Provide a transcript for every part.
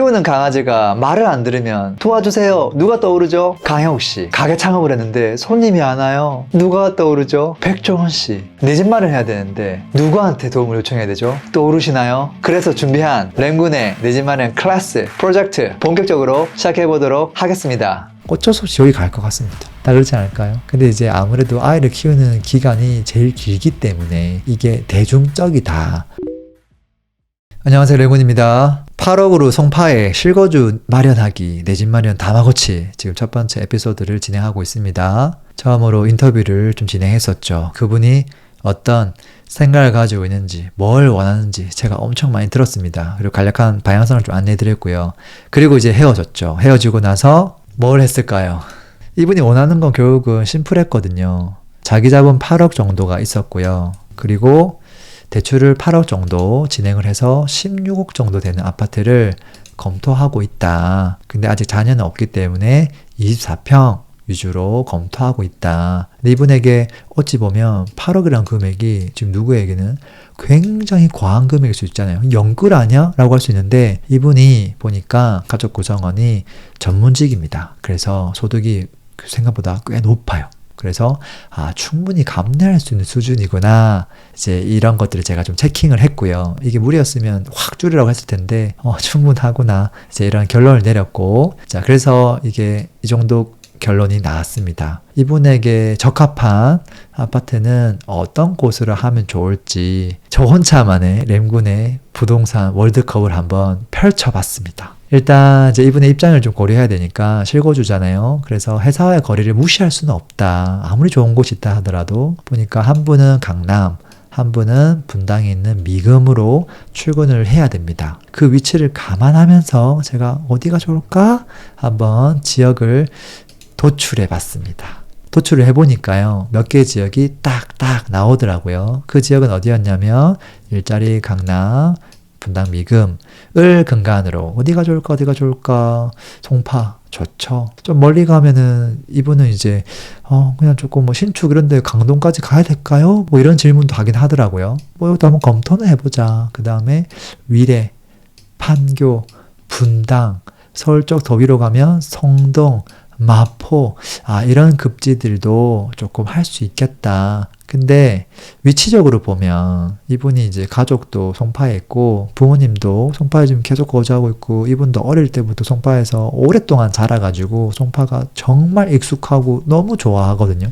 키우는 강아지가 말을 안 들으면 도와주세요. 누가 떠오르죠? 강혁씨. 가게 창업을 했는데 손님이 안 와요. 누가 떠오르죠? 백종원씨. 내 집 마련해야 되는데 누구한테 도움을 요청해야 되죠? 떠오르시나요? 그래서 준비한 램군의 내 집 마련 클래스 프로젝트 본격적으로 시작해보도록 하겠습니다. 어쩔 수 없이 여기 갈 것 같습니다. 다 그렇지 않을까요? 근데 이제 아무래도 아이를 키우는 기간이 제일 길기 때문에 이게 대중적이다. 안녕하세요, 레몬입니다. 8억으로 송파에 실거주 마련하기, 내 집 마련 다마고치 지금 첫 번째 에피소드를 진행하고 있습니다. 처음으로 인터뷰를 좀 진행했었죠. 그분이 어떤 생각을 가지고 있는지, 뭘 원하는지 제가 엄청 많이 들었습니다. 그리고 간략한 방향성을 좀 안내해 드렸고요. 그리고 이제 헤어졌죠. 헤어지고 나서 뭘 했을까요? 이분이 원하는 건 결국은 심플했거든요. 자기 자본 8억 정도가 있었고요. 그리고 대출을 8억 정도 진행을 해서 16억 정도 되는 아파트를 검토하고 있다. 근데 아직 자녀는 없기 때문에 24평 위주로 검토하고 있다. 근데 이분에게 어찌 보면 8억이라는 금액이 지금 누구에게는 굉장히 과한 금액일 수 있잖아요. 영끌 아니야? 라고 할 수 있는데 이분이 보니까 가족 구성원이 전문직입니다. 그래서 소득이 생각보다 꽤 높아요. 그래서 충분히 감내할 수 있는 수준이구나. 이제 이런 것들을 제가 좀 체킹을 했고요. 이게 무리였으면 확 줄이라고 했을 텐데 충분하구나. 이제 이런 결론을 내렸고, 자, 그래서 이게 이 정도 결론이 나왔습니다. 이분에게 적합한 아파트는 어떤 곳으로 하면 좋을지 저 혼자만의 램군의 부동산 월드컵을 한번 펼쳐봤습니다. 일단 이제 이분의 입장을 좀 고려해야 되니까 실거주잖아요. 그래서 회사와의 거리를 무시할 수는 없다. 아무리 좋은 곳이 있다 하더라도 보니까 한 분은 강남, 한 분은 분당에 있는 미금으로 출근을 해야 됩니다. 그 위치를 감안하면서 제가 어디가 좋을까? 한번 지역을 도출해 봤습니다. 도출을 해보니까요, 몇 개의 지역이 딱딱 나오더라고요. 그 지역은 어디였냐면 일자리 강남, 분당 미금을 근간으로 어디가 좋을까? 송파 좋죠. 좀 멀리 가면은 이분은 이제 그냥 조금 신축 이런 데 강동까지 가야 될까요? 뭐 이런 질문도 하긴 하더라고요. 이것도 한번 검토는 해보자. 그 다음에 위례, 판교, 분당, 서울 쪽 더 위로 가면 성동, 마포, 이런 급지들도 조금 할 수 있겠다. 근데 위치적으로 보면 이분이 이제 가족도 송파에 있고 부모님도 송파에 지금 계속 거주하고 있고 이분도 어릴 때부터 송파에서 오랫동안 자라가지고 송파가 정말 익숙하고 너무 좋아하거든요.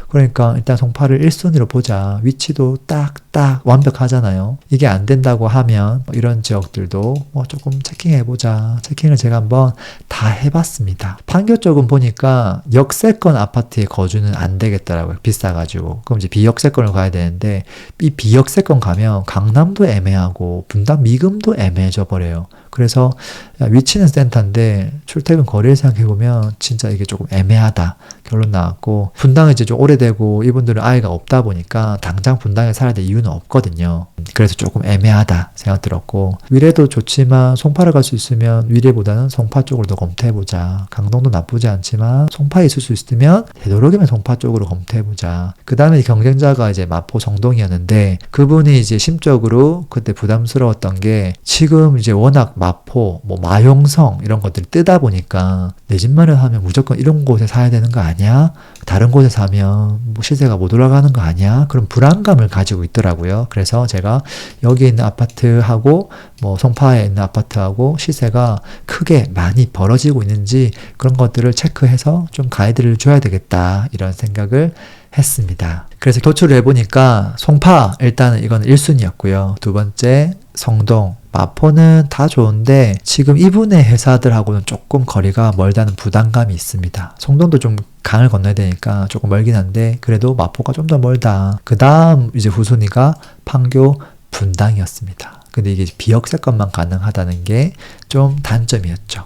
그러니까 일단 송파를 1순위로 보자. 위치도 딱딱 완벽하잖아요. 이게 안 된다고 하면 이런 지역들도 조금 체킹해보자. 체킹을 제가 한번 다 해봤습니다. 판교 쪽은 보니까 역세권 아파트에 거주는 안 되겠더라고요. 비싸가지고. 그럼 이제 비역세권을 가야 되는데 이 비역세권 가면 강남도 애매하고 분당 미금도 애매해져 버려요. 그래서 위치는 센터인데 출퇴근 거리를 생각해보면 진짜 이게 조금 애매하다. 결론 나왔고, 분당은 이제 좀 오래되고 이분들은 아이가 없다 보니까 당장 분당에 살아야 될 이유는 없거든요. 그래서 조금 애매하다 생각 들었고, 위례도 좋지만 송파를 갈 수 있으면 위례보다는 송파 쪽으로 더 검토해보자. 강동도 나쁘지 않지만 송파에 있을 수 있으면 되도록이면 송파 쪽으로 검토해보자. 그 다음에 경쟁자가 이제 마포 정동이었는데 그분이 이제 심적으로 그때 부담스러웠던 게 지금 이제 워낙 마포, 마용성 이런 것들이 뜨다 보니까 내 집 마련하면 무조건 이런 곳에 사야 되는 거 아니야? 다른 곳에 사면 시세가 못 올라가는 거 아니야? 그런 불안감을 가지고 있더라고요. 그래서 제가 여기 있는 아파트하고 송파에 있는 아파트하고 시세가 크게 많이 벌어지고 있는지 그런 것들을 체크해서 좀 가이드를 줘야 되겠다 이런 생각을 했습니다. 그래서 도출을 해보니까 송파 일단은 이건 1순위였고요. 두 번째 성동, 마포는 다 좋은데 지금 이분의 회사들하고는 조금 거리가 멀다는 부담감이 있습니다. 성동도 좀 강을 건너야 되니까 조금 멀긴 한데 그래도 마포가 좀 더 멀다. 그 다음 이제 후순위가 판교, 분당이었습니다. 근데 이게 비역세권만 가능하다는 게 좀 단점이었죠.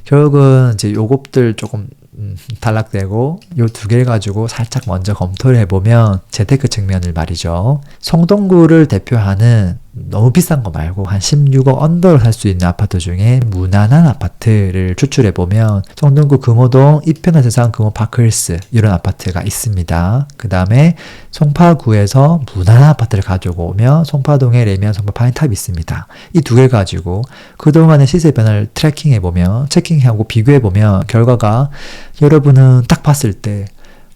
결국은 이제 요것들 조금 단락되고 요 두 개를 가지고 살짝 먼저 검토를 해보면 재테크 측면을 말이죠. 성동구를 대표하는 너무 비싼 거 말고 한 16억 언더로 살 수 있는 아파트 중에 무난한 아파트를 추출해보면 성동구 금호동 이편한 세상 금호 파크힐스 이런 아파트가 있습니다. 그 다음에 송파구에서 무난한 아파트를 가지고 오면 송파동에 레미안 송파 파인탑이 있습니다. 이 두 개를 가지고 그동안의 시세 변화를 트래킹해보면 체킹하고 비교해보면 결과가 여러분은 딱 봤을 때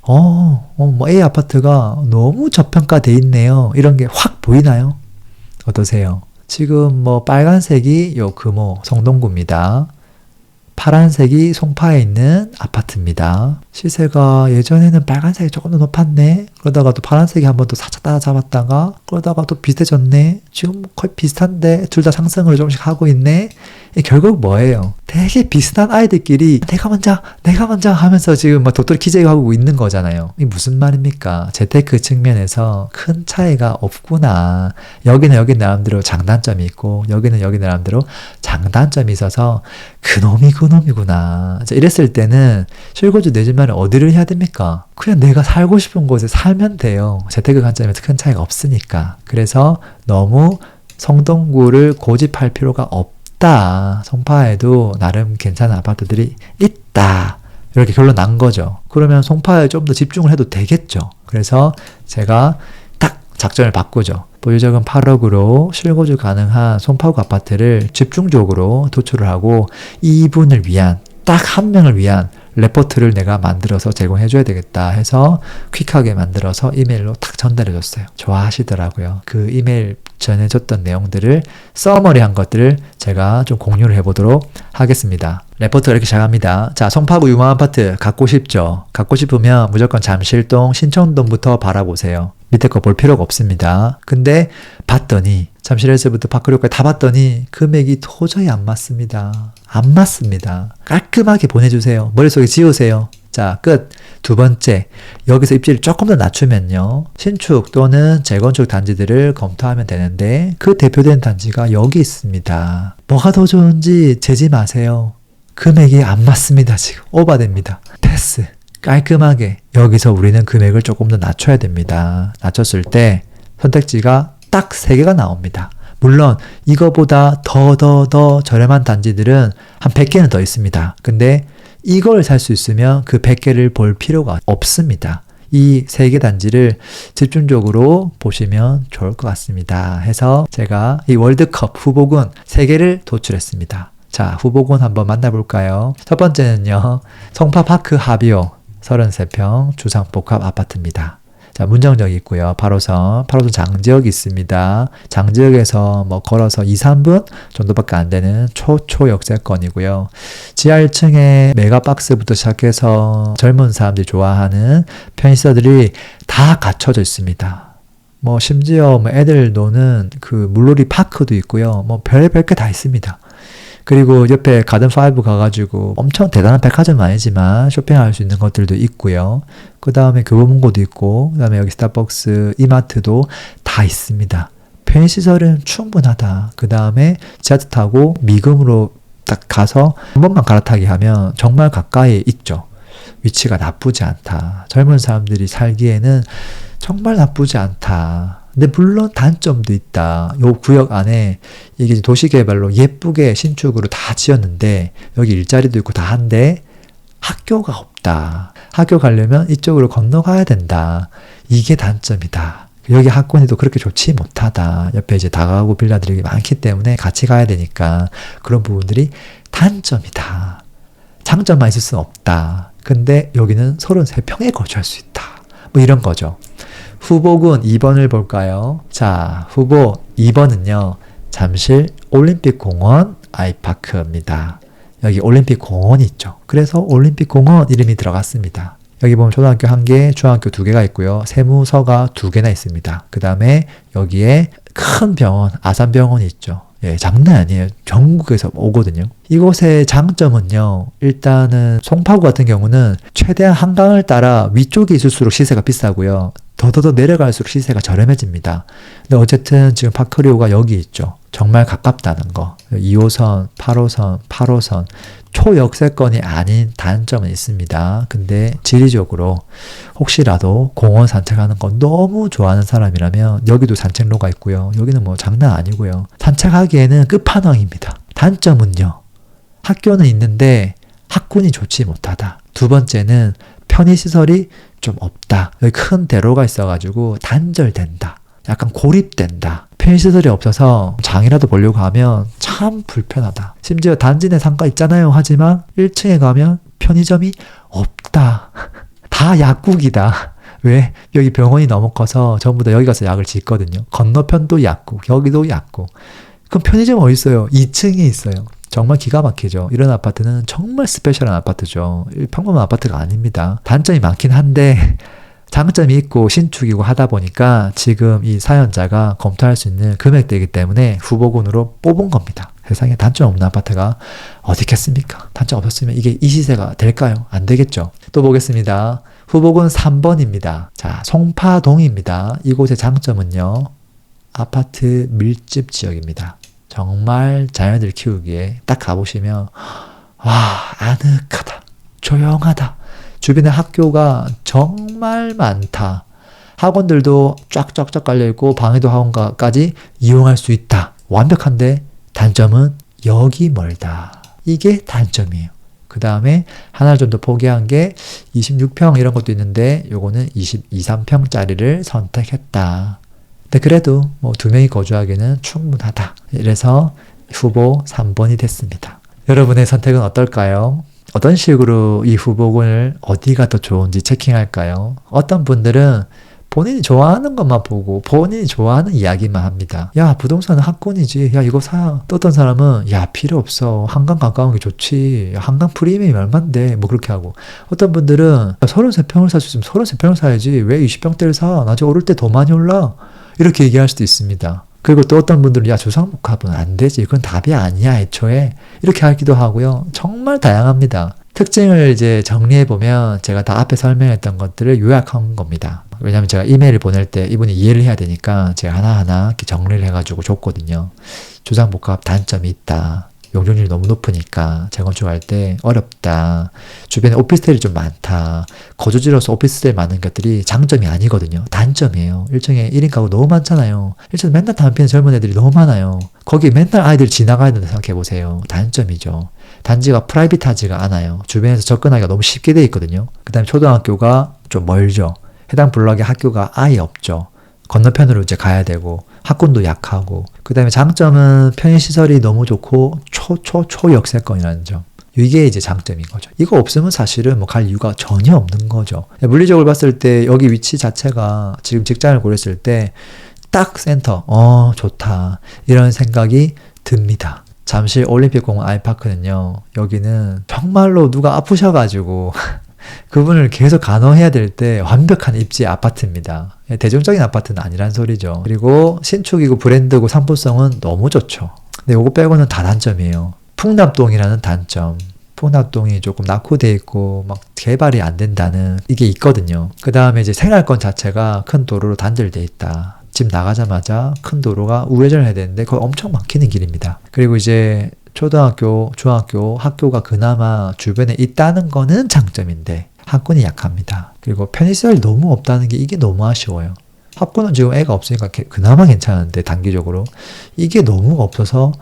뭐 A 아파트가 너무 저평가돼 있네요. 이런 게 확 보이나요? 어떠세요? 지금 뭐 빨간색이 요 금호 성동구입니다. 파란색이 송파에 있는 아파트입니다. 시세가 예전에는 빨간색이 조금 더 높았네. 그러다가 또 파란색이 한번 또 살짝 따라잡았다가 그러다가 또 비슷해졌네. 지금 거의 비슷한데 둘 다 상승을 조금씩 하고 있네. 결국 뭐예요? 되게 비슷한 아이들끼리 내가 먼저 하면서 지금 막 도토리 키재기하고 있는 거잖아요. 이게 무슨 말입니까? 재테크 측면에서 큰 차이가 없구나. 여기는 나름대로 장단점이 있고 여기는 나름대로 장단점이 있어서 그놈이구나. 이랬을 때는 실거주 내지만 어디를 해야 됩니까? 그냥 내가 살고 싶은 곳에 살면 돼요. 재테크 관점에서 큰 차이가 없으니까. 그래서 너무 성동구를 고집할 필요가 없다. 송파에도 나름 괜찮은 아파트들이 있다. 이렇게 결론 난 거죠. 그러면 송파에 좀 더 집중을 해도 되겠죠. 그래서 제가 딱 작전을 바꾸죠. 보유자금 8억으로 실거주 가능한 송파구 아파트를 집중적으로 도출을 하고 이분을 위한 딱 한 명을 위한 레포트를 내가 만들어서 제공해줘야 되겠다 해서 퀵하게 만들어서 이메일로 딱 전달해줬어요. 좋아하시더라고요. 그 이메일 전해줬던 내용들을 서머리한 것들을 제가 좀 공유를 해보도록 하겠습니다. 레포트가 이렇게 시작합니다. 자, 송파구 유망 아파트 갖고 싶죠? 갖고 싶으면 무조건 잠실동 신촌동부터 바라보세요. 밑에 거 볼 필요가 없습니다. 근데 봤더니 잠실에서부터 파크로까지 다 봤더니 금액이 도저히 안 맞습니다. 안 맞습니다. 깔끔하게 보내주세요. 머릿속에 지우세요. 자, 끝. 두 번째, 여기서 입지를 조금 더 낮추면요. 신축 또는 재건축 단지들을 검토하면 되는데 그 대표된 단지가 여기 있습니다. 뭐가 더 좋은지 재지 마세요. 금액이 안 맞습니다. 지금 오버됩니다. 패스. 깔끔하게 여기서 우리는 금액을 조금 더 낮춰야 됩니다. 낮췄을 때 선택지가 딱 3개가 나옵니다. 물론 이거보다 더 저렴한 단지들은 한 100개는 더 있습니다. 근데 이걸 살 수 있으면 그 100개를 볼 필요가 없습니다. 이 3개 단지를 집중적으로 보시면 좋을 것 같습니다. 해서 제가 이 월드컵 후보군 3개를 도출했습니다. 자, 후보군 한번 만나볼까요? 첫 번째는요. 송파파크 하비오 33평 주상복합 아파트입니다. 자, 문정역이 있고요. 8호선 장지역이 있습니다. 장지역에서 뭐 걸어서 2, 3분 정도밖에 안 되는 초역세권이고요. 지하 1층에 메가박스부터 시작해서 젊은 사람들이 좋아하는 편의시설들이 다 갖춰져 있습니다. 뭐 심지어 뭐 애들 노는 그 물놀이 파크도 있고요. 뭐 별의별 게 다 있습니다. 그리고 옆에 가든5 가가지고 엄청 대단한 백화점은 아니지만 쇼핑할 수 있는 것들도 있고요. 그 다음에 교보문고도 있고, 그 다음에 여기 스타벅스, 이마트도 다 있습니다. 편의시설은 충분하다. 그 다음에 지하철 타고 미금으로 딱 가서 한 번만 갈아타기 하면 정말 가까이 있죠. 위치가 나쁘지 않다. 젊은 사람들이 살기에는 정말 나쁘지 않다. 근데 물론 단점도 있다. 요 구역 안에 이게 도시개발로 예쁘게 신축으로 다 지었는데 여기 일자리도 있고 다 한데 학교가 없다. 학교 가려면 이쪽으로 건너가야 된다. 이게 단점이다. 여기 학군에도 그렇게 좋지 못하다. 옆에 이제 다가구 빌라들이 많기 때문에 같이 가야 되니까 그런 부분들이 단점이다. 장점만 있을 수는 없다. 근데 여기는 33평에 거주할 수 있다. 뭐 이런 거죠. 후보군 2번을 볼까요? 자, 후보 2번은요. 잠실 올림픽공원 아이파크입니다. 여기 올림픽공원이 있죠. 그래서 올림픽공원 이름이 들어갔습니다. 여기 보면 초등학교 1개, 중학교 2개가 있고요. 세무서가 2개나 있습니다. 그 다음에 여기에 큰 병원, 아산병원이 있죠. 예, 장난 아니에요. 전국에서 오거든요. 이곳의 장점은요. 일단은 송파구 같은 경우는 최대한 한강을 따라 위쪽에 있을수록 시세가 비싸고요. 더더더 내려갈수록 시세가 저렴해집니다. 근데 어쨌든 지금 파크리오가 여기 있죠. 정말 가깝다는 거. 2호선, 8호선, 8호선 초역세권이 아닌 단점은 있습니다. 근데 지리적으로 혹시라도 공원 산책하는 거 너무 좋아하는 사람이라면 여기도 산책로가 있고요. 여기는 뭐 장난 아니고요. 산책하기에는 끝판왕입니다. 단점은요. 학교는 있는데 학군이 좋지 못하다. 두 번째는 편의시설이 좀 없다. 여기 큰 대로가 있어가지고 단절된다. 약간 고립된다. 편의시설이 없어서 장이라도 보려고 하면 참 불편하다. 심지어 단지 내 상가 있잖아요. 하지만 1층에 가면 편의점이 없다. 다 약국이다. 왜? 여기 병원이 너무 커서 전부 다 여기 가서 약을 짓거든요. 건너편도 약국, 여기도 약국. 그럼 편의점 어디 있어요? 2층에 있어요. 정말 기가 막히죠. 이런 아파트는 정말 스페셜한 아파트죠. 평범한 아파트가 아닙니다. 단점이 많긴 한데 장점이 있고 신축이고 하다 보니까 지금 이 사연자가 검토할 수 있는 금액대이기 때문에 후보군으로 뽑은 겁니다. 세상에 단점 없는 아파트가 어디 있겠습니까? 단점 없었으면 이게 이 시세가 될까요? 안 되겠죠. 또 보겠습니다. 후보군 3번입니다. 자, 송파동입니다. 이곳의 장점은요. 아파트 밀집 지역입니다. 정말 자녀들 키우기에 딱 가보시면 와, 아늑하다. 조용하다. 주변에 학교가 정말 많다. 학원들도 쫙쫙쫙 깔려있고 방해도 학원까지 이용할 수 있다. 완벽한데 단점은 여기 멀다. 이게 단점이에요. 그 다음에 하나 정도 포기한 게 26평 이런 것도 있는데 요거는 22, 3평짜리를 선택했다. 근데 그래도 뭐 2명이 거주하기는 충분하다. 이래서 후보 3번이 됐습니다. 여러분의 선택은 어떨까요? 어떤 식으로 이 후보군을 어디가 더 좋은지 체킹할까요? 어떤 분들은 본인이 좋아하는 것만 보고 본인이 좋아하는 이야기만 합니다. 야, 부동산은 학군이지. 야, 이거 사. 또 어떤 사람은 야, 필요 없어. 한강 가까운 게 좋지. 한강 프리미엄이 얼만데. 뭐 그렇게 하고. 어떤 분들은 33평을 살 수 있으면 33평을 사야지. 왜 20평대를 사? 나중에 오를 때 더 많이 올라. 이렇게 얘기할 수도 있습니다. 그리고 또 어떤 분들은 야, 주상복합은 안 되지. 그건 답이 아니야, 애초에. 이렇게 하기도 하고요. 정말 다양합니다. 특징을 이제 정리해보면 제가 다 앞에 설명했던 것들을 요약한 겁니다. 왜냐면 제가 이메일을 보낼 때 이분이 이해를 해야 되니까 제가 하나하나 이렇게 정리를 해가지고 줬거든요. 주상복합 단점이 있다. 용적률이 너무 높으니까 재건축할 때 어렵다. 주변에 오피스텔이 좀 많다. 거주지로서 오피스텔 많은 것들이 장점이 아니거든요. 단점이에요. 1층에 1인 가구 너무 많잖아요. 1층에 맨날 담배 피는 젊은 애들이 너무 많아요. 거기 맨날 아이들 지나가야 된다 생각해보세요. 단점이죠. 단지가 프라이빗하지가 않아요. 주변에서 접근하기가 너무 쉽게 돼 있거든요. 그 다음에 초등학교가 좀 멀죠. 해당 블럭에 학교가 아예 없죠. 건너편으로 이제 가야 되고 학군도 약하고 그 다음에 장점은 편의시설이 너무 좋고 초역세권이라는 점. 이게 이제 장점인 거죠. 이거 없으면 사실은 뭐 갈 이유가 전혀 없는 거죠. 물리적으로 봤을 때 여기 위치 자체가 지금 직장을 고렸을 때 딱 센터, 좋다. 이런 생각이 듭니다. 잠실 올림픽공원 아이파크는요. 여기는 정말로 누가 아프셔가지고 그분을 계속 간호해야 될 때 완벽한 입지 아파트입니다. 대중적인 아파트는 아니란 소리죠. 그리고 신축이고 브랜드고 상품성은 너무 좋죠. 근데 요거 빼고는 다 단점이에요. 풍납동이라는 단점. 풍납동이 조금 낙후돼 있고 막 개발이 안 된다는 이게 있거든요. 그 다음에 이제 생활권 자체가 큰 도로로 단절돼 있다. 집 나가자마자 큰 도로가 우회전을 해야 되는데 거의 엄청 막히는 길입니다. 그리고 이제 초등학교, 중학교, 학교가 그나마 주변에 있다는 거는 장점인데 학군이 약합니다. 그리고 편의시설이 너무 없다는 게 이게 너무 아쉬워요. 학군은 지금 애가 없으니까 그나마 괜찮은데 단기적으로 이게 너무 없어서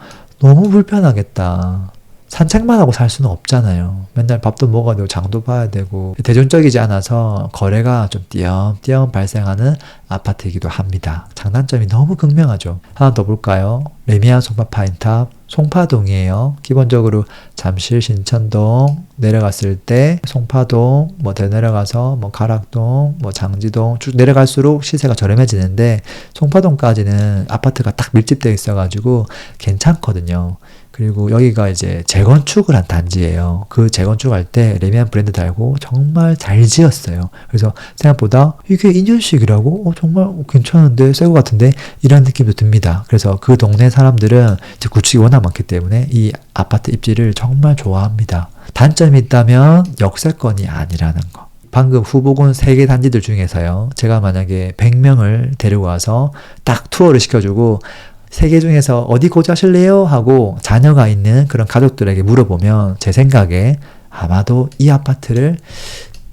너무 불편하겠다. 산책만 하고 살 수는 없잖아요. 맨날 밥도 먹어야 되고 장도 봐야 되고 대중적이지 않아서 거래가 좀 띄엄띄엄 발생하는 아파트이기도 합니다. 장단점이 너무 극명하죠. 하나 더 볼까요? 레미안 송파파인탑 송파동이에요. 기본적으로 잠실 신천동 내려갔을 때 송파동 뭐 더 내려가서 뭐 가락동 뭐 장지동 쭉 내려갈수록 시세가 저렴해지는데 송파동까지는 아파트가 딱 밀집되어 있어가지고 괜찮거든요. 그리고 여기가 이제 재건축을 한 단지예요. 그 재건축할 때 레미안 브랜드 달고 정말 잘 지었어요. 그래서 생각보다 이게 2년씩이라고? 정말 괜찮은데 새 거 같은데 이런 느낌도 듭니다. 그래서 그 동네 사람들은 이제 구축이 워낙 많기 때문에 이 아파트 입지를 정말 좋아합니다. 단점이 있다면 역세권이 아니라는 거. 방금 후보군 3개 단지들 중에서요. 제가 만약에 100명을 데리고 와서 딱 투어를 시켜주고 3개 중에서 어디 거주하실래요? 하고 자녀가 있는 그런 가족들에게 물어보면 제 생각에 아마도 이 아파트를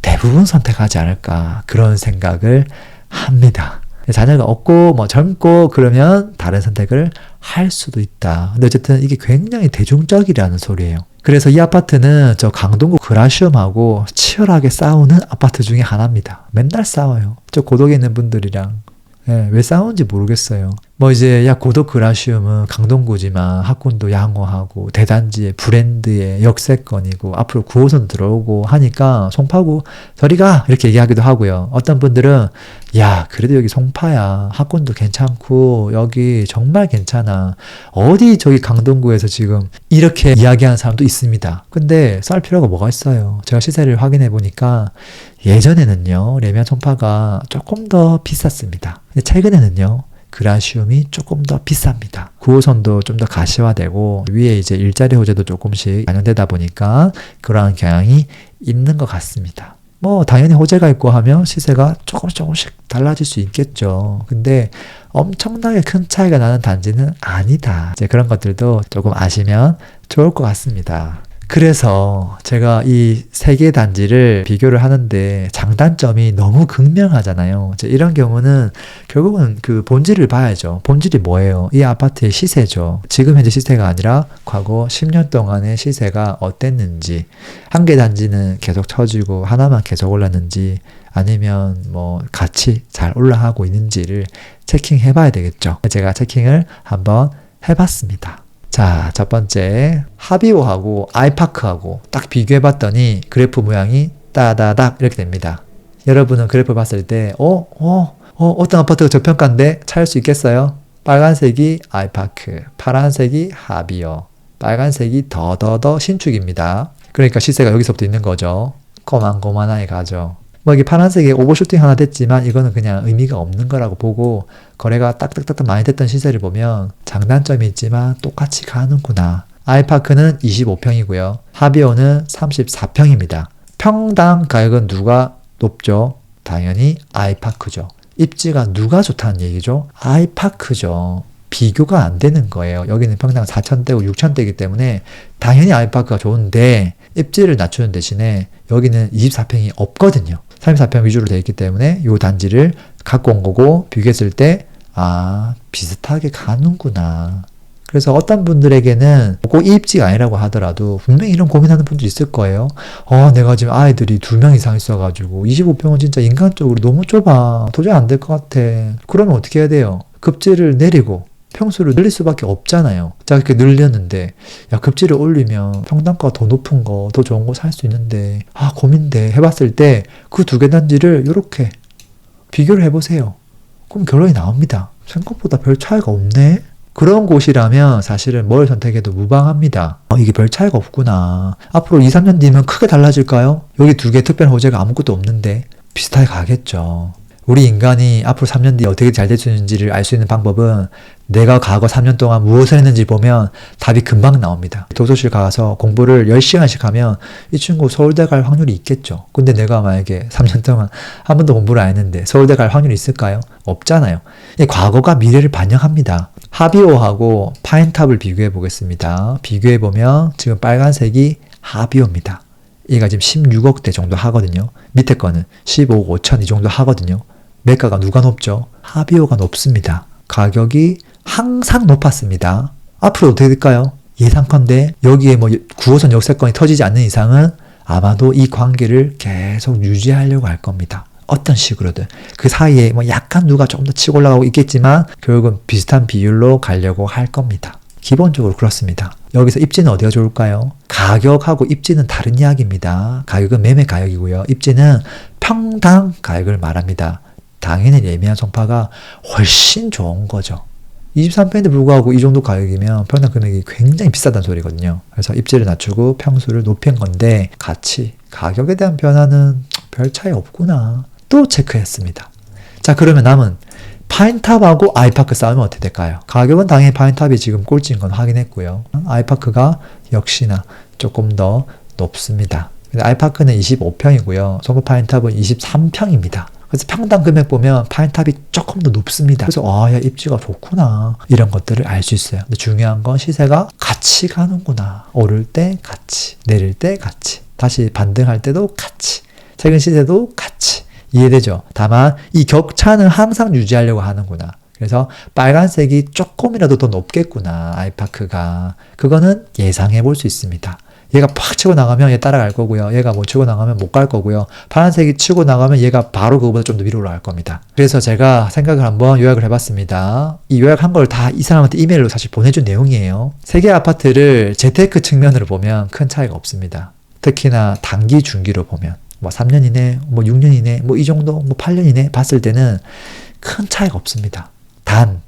대부분 선택하지 않을까 그런 생각을 합니다. 자녀가 없고 뭐 젊고 그러면 다른 선택을 할 수도 있다. 근데 어쨌든 이게 굉장히 대중적이라는 소리예요. 그래서 이 아파트는 저 강동구 그라시움하고 치열하게 싸우는 아파트 중에 하나입니다. 맨날 싸워요. 저 고독에 있는 분들이랑. 왜 싸우는지 모르겠어요. 뭐 이제 야 고독 그라시움은 강동구지만 학군도 양호하고 대단지의 브랜드의 역세권이고 앞으로 9호선 들어오고 하니까 송파구 저리 가 이렇게 얘기하기도 하고요. 어떤 분들은 야 그래도 여기 송파야 학군도 괜찮고 여기 정말 괜찮아 어디 저기 강동구에서 지금 이렇게 이야기하는 사람도 있습니다. 근데 쌀 필요가 뭐가 있어요. 제가 시세를 확인해 보니까 예전에는요 레미안 송파가 조금 더 비쌌습니다. 근데 최근에는요 그라시움이 조금 더 비쌉니다. 9호선도 좀 더 가시화되고 위에 이제 일자리 호재도 조금씩 반영되다 보니까 그러한 경향이 있는 것 같습니다. 뭐 당연히 호재가 있고 하면 시세가 조금씩 달라질 수 있겠죠. 근데 엄청나게 큰 차이가 나는 단지는 아니다. 이제 그런 것들도 조금 아시면 좋을 것 같습니다. 그래서 제가 이 3개 단지를 비교를 하는데 장단점이 너무 극명하잖아요. 이런 경우는 결국은 그 본질을 봐야죠. 본질이 뭐예요? 이 아파트의 시세죠. 지금 현재 시세가 아니라 과거 10년 동안의 시세가 어땠는지, 한 개 단지는 계속 처지고 하나만 계속 올랐는지 아니면 뭐 같이 잘 올라가고 있는지를 체킹해 봐야 되겠죠. 제가 체킹을 한번 해봤습니다. 자, 첫 번째 하비오하고 아이파크하고 딱 비교해봤더니 그래프 모양이 따다닥 이렇게 됩니다. 여러분은 그래프 봤을 때 어떤 아파트가 저평가인데 찾을 수 있겠어요? 빨간색이 아이파크, 파란색이 하비오, 빨간색이 더더더 신축입니다. 그러니까 시세가 여기서부터 있는 거죠. 고만고만하게 가죠. 뭐 이게 파란색에 오버슈팅 하나 됐지만 이거는 그냥 의미가 없는 거라고 보고 거래가 딱딱딱딱 많이 됐던 시세를 보면 장단점이 있지만 똑같이 가는구나. 아이파크는 25평이고요. 하비오는 34평입니다. 평당 가격은 누가 높죠? 당연히 아이파크죠. 입지가 누가 좋다는 얘기죠? 아이파크죠. 비교가 안 되는 거예요. 여기는 평당 4,000대고 6,000대이기 때문에 당연히 아이파크가 좋은데 입지를 낮추는 대신에 여기는 24평이 없거든요. 34평 위주로 되어 있기 때문에 이 단지를 갖고 온 거고 비교했을 때 비슷하게 가는구나. 그래서 어떤 분들에게는 꼭 이 입지가 아니라고 하더라도 분명히 이런 고민하는 분들이 있을 거예요. 내가 지금 아이들이 2명 이상 있어가지고 25평은 진짜 인간적으로 너무 좁아. 도저히 안 될 것 같아. 그러면 어떻게 해야 돼요? 급지를 내리고 평수를 늘릴 수밖에 없잖아요. 자, 이렇게 늘렸는데, 급지를 올리면 평당가가 더 높은 거, 더 좋은 거 살 수 있는데, 고민돼. 해봤을 때, 그 2개 단지를 이렇게 비교를 해보세요. 그럼 결론이 나옵니다. 생각보다 별 차이가 없네? 그런 곳이라면 사실은 뭘 선택해도 무방합니다. 이게 별 차이가 없구나. 앞으로 2, 3년 뒤면 크게 달라질까요? 여기 2개 특별 호재가 아무것도 없는데, 비슷하게 가겠죠. 우리 인간이 앞으로 3년 뒤에 어떻게 잘 될 수 있는지를 알 수 있는 방법은 내가 과거 3년 동안 무엇을 했는지 보면 답이 금방 나옵니다. 도서실 가서 공부를 10시간씩 하면 이 친구 서울대 갈 확률이 있겠죠. 근데 내가 만약에 3년 동안 한 번도 공부를 안 했는데 서울대 갈 확률이 있을까요? 없잖아요. 과거가 미래를 반영합니다. 하비오하고 파인탑을 비교해 보겠습니다. 비교해 보면 지금 빨간색이 하비오입니다. 얘가 지금 16억대 정도 하거든요. 밑에 거는 15억 5천 이 정도 하거든요. 매가가 누가 높죠? 하비오가 높습니다. 가격이 항상 높았습니다. 앞으로 어떻게 될까요? 예상컨대 여기에 뭐 9호선 역세권이 터지지 않는 이상은 아마도 이 관계를 계속 유지하려고 할 겁니다. 어떤 식으로든. 그 사이에 뭐 약간 누가 조금 더 치고 올라가고 있겠지만 결국은 비슷한 비율로 가려고 할 겁니다. 기본적으로 그렇습니다. 여기서 입지는 어디가 좋을까요? 가격하고 입지는 다른 이야기입니다. 가격은 매매 가격이고요. 입지는 평당 가격을 말합니다. 당연히 레미안 송파가 훨씬 좋은 거죠. 23평인데 불구하고 이 정도 가격이면 평당 금액이 굉장히 비싸다는 소리거든요. 그래서 입지를 낮추고 평수를 높인 건데 가치, 가격에 대한 변화는 별 차이 없구나. 또 체크했습니다. 자, 그러면 남은 파인탑하고 아이파크 싸우면 어떻게 될까요? 가격은 당연히 파인탑이 지금 꼴찌인 건 확인했고요. 아이파크가 역시나 조금 더 높습니다. 근데 아이파크는 25평이고요. 송파 파인탑은 23평입니다. 그래서 평당 금액 보면 파인탑이 조금 더 높습니다. 그래서 야 입지가 좋구나 이런 것들을 알 수 있어요. 근데 중요한 건 시세가 같이 가는구나. 오를 때 같이, 내릴 때 같이, 다시 반등할 때도 같이, 최근 시세도 같이. 이해되죠? 다만 이 격차는 항상 유지하려고 하는구나. 그래서 빨간색이 조금이라도 더 높겠구나, 아이파크가. 그거는 예상해 볼 수 있습니다. 얘가 팍 치고 나가면 얘 따라갈 거고요. 얘가 못 치고 나가면 못 갈 거고요. 파란색이 치고 나가면 얘가 바로 그거보다 좀 더 위로 올라갈 겁니다. 그래서 제가 생각을 한번 요약을 해봤습니다. 이 요약한 걸 다 이 사람한테 이메일로 사실 보내준 내용이에요. 세 개 아파트를 재테크 측면으로 보면 큰 차이가 없습니다. 특히나 단기 중기로 보면 뭐 3년 이내, 뭐 6년 이내, 뭐 이 정도, 뭐 8년 이내 봤을 때는 큰 차이가 없습니다. 단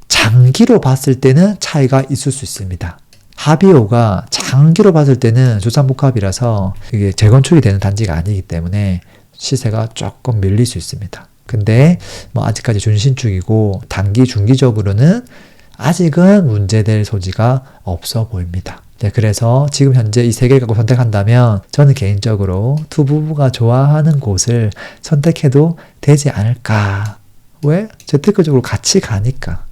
장기로 봤을 때는 차이가 있을 수 있습니다. 하비오가 장기로 봤을 때는 주상복합이라서 이게 재건축이 되는 단지가 아니기 때문에 시세가 조금 밀릴 수 있습니다. 근데 뭐 아직까지 준신축이고 단기 중기적으로는 아직은 문제될 소지가 없어 보입니다. 네, 그래서 지금 현재 이 세 개를 갖고 선택한다면 저는 개인적으로 두 부부가 좋아하는 곳을 선택해도 되지 않을까. 왜? 재테크적으로 같이 가니까.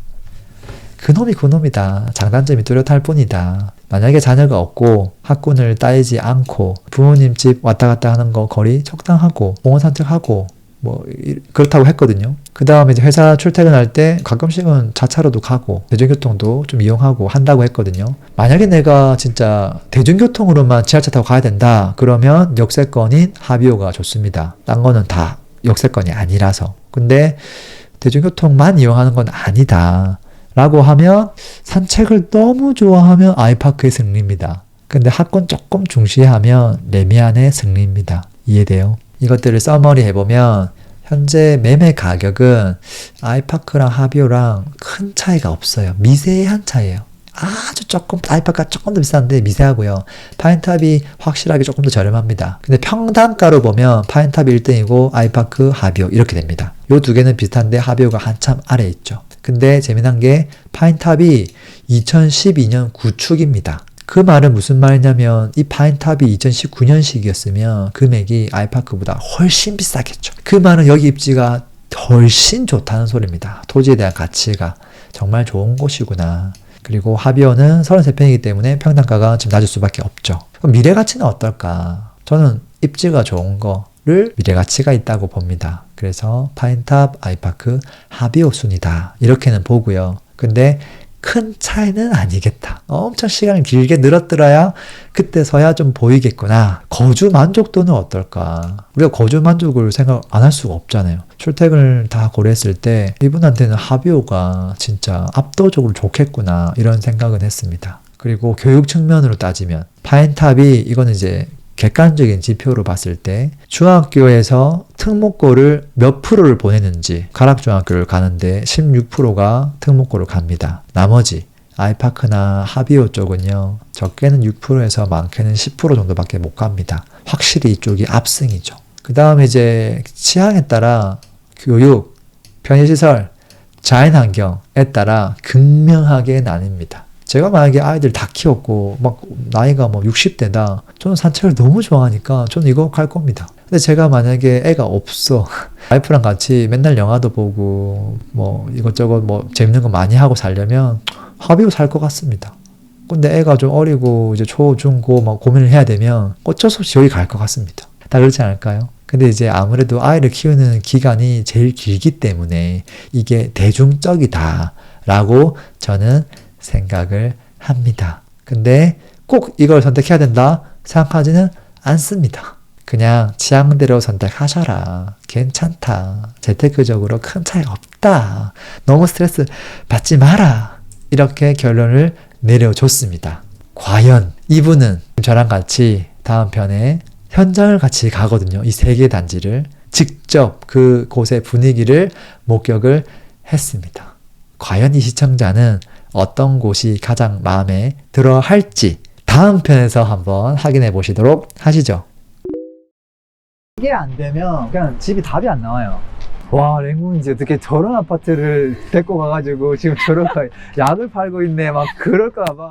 그놈이 그놈이다. 장단점이 뚜렷할 뿐이다. 만약에 자녀가 없고 학군을 따이지 않고 부모님 집 왔다 갔다 하는 거 거리 적당하고 공원 산책하고 뭐 그렇다고 했거든요. 그 다음에 이제 회사 출퇴근할 때 가끔씩은 자차로도 가고 대중교통도 좀 이용하고 한다고 했거든요. 만약에 내가 진짜 대중교통으로만 지하철 타고 가야 된다 그러면 역세권인 하비오가 좋습니다. 딴 거는 다 역세권이 아니라서. 근데 대중교통만 이용하는 건 아니다 라고 하면 산책을 너무 좋아하면 아이파크의 승리입니다. 근데 학군 조금 중시하면 레미안의 승리입니다. 이해돼요? 이것들을 써머리 해보면 현재 매매 가격은 아이파크랑 하비오랑 큰 차이가 없어요. 미세한 차이예요. 아주 조금, 아이파크가 조금 더 비싼데 미세하고요. 파인탑이 확실하게 조금 더 저렴합니다. 근데 평단가로 보면 파인탑이 1등이고 아이파크, 하비오 이렇게 됩니다. 요 두 개는 비슷한데 하비오가 한참 아래에 있죠. 근데 재미난 게 파인탑이 2012년 구축입니다. 그 말은 무슨 말이냐면 이 파인탑이 2019년식이었으면 금액이 아이파크보다 훨씬 비싸겠죠. 그 말은 여기 입지가 훨씬 좋다는 소리입니다. 토지에 대한 가치가 정말 좋은 곳이구나. 그리고 하비오는 33평이기 때문에 평당가가 좀 낮을 수밖에 없죠. 그럼 미래 가치는 어떨까? 저는 입지가 좋은 거를 미래 가치가 있다고 봅니다. 그래서 파인탑, 아이파크, 하비오 순이다. 이렇게는 보고요. 근데 큰 차이는 아니겠다. 엄청 시간을 길게 늘었더라야 그때서야 좀 보이겠구나. 거주 만족도는 어떨까? 우리가 거주 만족을 생각 안 할 수가 없잖아요. 출퇴근을 다 고려했을 때 이분한테는 하비오가 진짜 압도적으로 좋겠구나 이런 생각은 했습니다. 그리고 교육 측면으로 따지면 파인탑이 이거는 이제 객관적인 지표로 봤을 때 중학교에서 특목고를 몇 프로를 보내는지 가락중학교를 가는데 16%가 특목고를 갑니다. 나머지 아이파크나 하비오 쪽은요. 적게는 6%에서 많게는 10% 정도밖에 못 갑니다. 확실히 이쪽이 압승이죠. 그 다음에 이제 취향에 따라 교육, 편의시설, 자연환경에 따라 극명하게 나뉩니다. 제가 만약에 아이들 다 키웠고 막 나이가 뭐 60대다. 저는 산책을 너무 좋아하니까 저는 이거 갈 겁니다. 근데 제가 만약에 애가 없어. 와이프랑 같이 맨날 영화도 보고 뭐 이것저것 뭐 재밌는 거 많이 하고 살려면 하비오 살 것 같습니다. 근데 애가 좀 어리고 이제 초, 중, 고 막 고민을 해야 되면 어쩔 수 없이 여기 갈 것 같습니다. 다 그렇지 않을까요? 근데 이제 아무래도 아이를 키우는 기간이 제일 길기 때문에 이게 대중적이다 라고 저는 생각을 합니다. 근데 꼭 이걸 선택해야 된다 생각하지는 않습니다. 그냥 취향대로 선택하셔라. 괜찮다. 재테크적으로 큰 차이가 없다. 너무 스트레스 받지 마라. 이렇게 결론을 내려줬습니다. 과연 이분은 저랑 같이 다음 편에 현장을 같이 가거든요. 이 세 개 단지를 직접 그 곳의 분위기를 목격을 했습니다. 과연 이 시청자는 어떤 곳이 가장 마음에 들어 할지 다음 편에서 한번 확인해 보시도록 하시죠. 이게 안 되면 그냥 집이 답이 안 나와요. 와, 랭궁이 이제 어떻게 저런 아파트를 데리고 가가지고 지금 저런 약을 팔고 있네 막 그럴까봐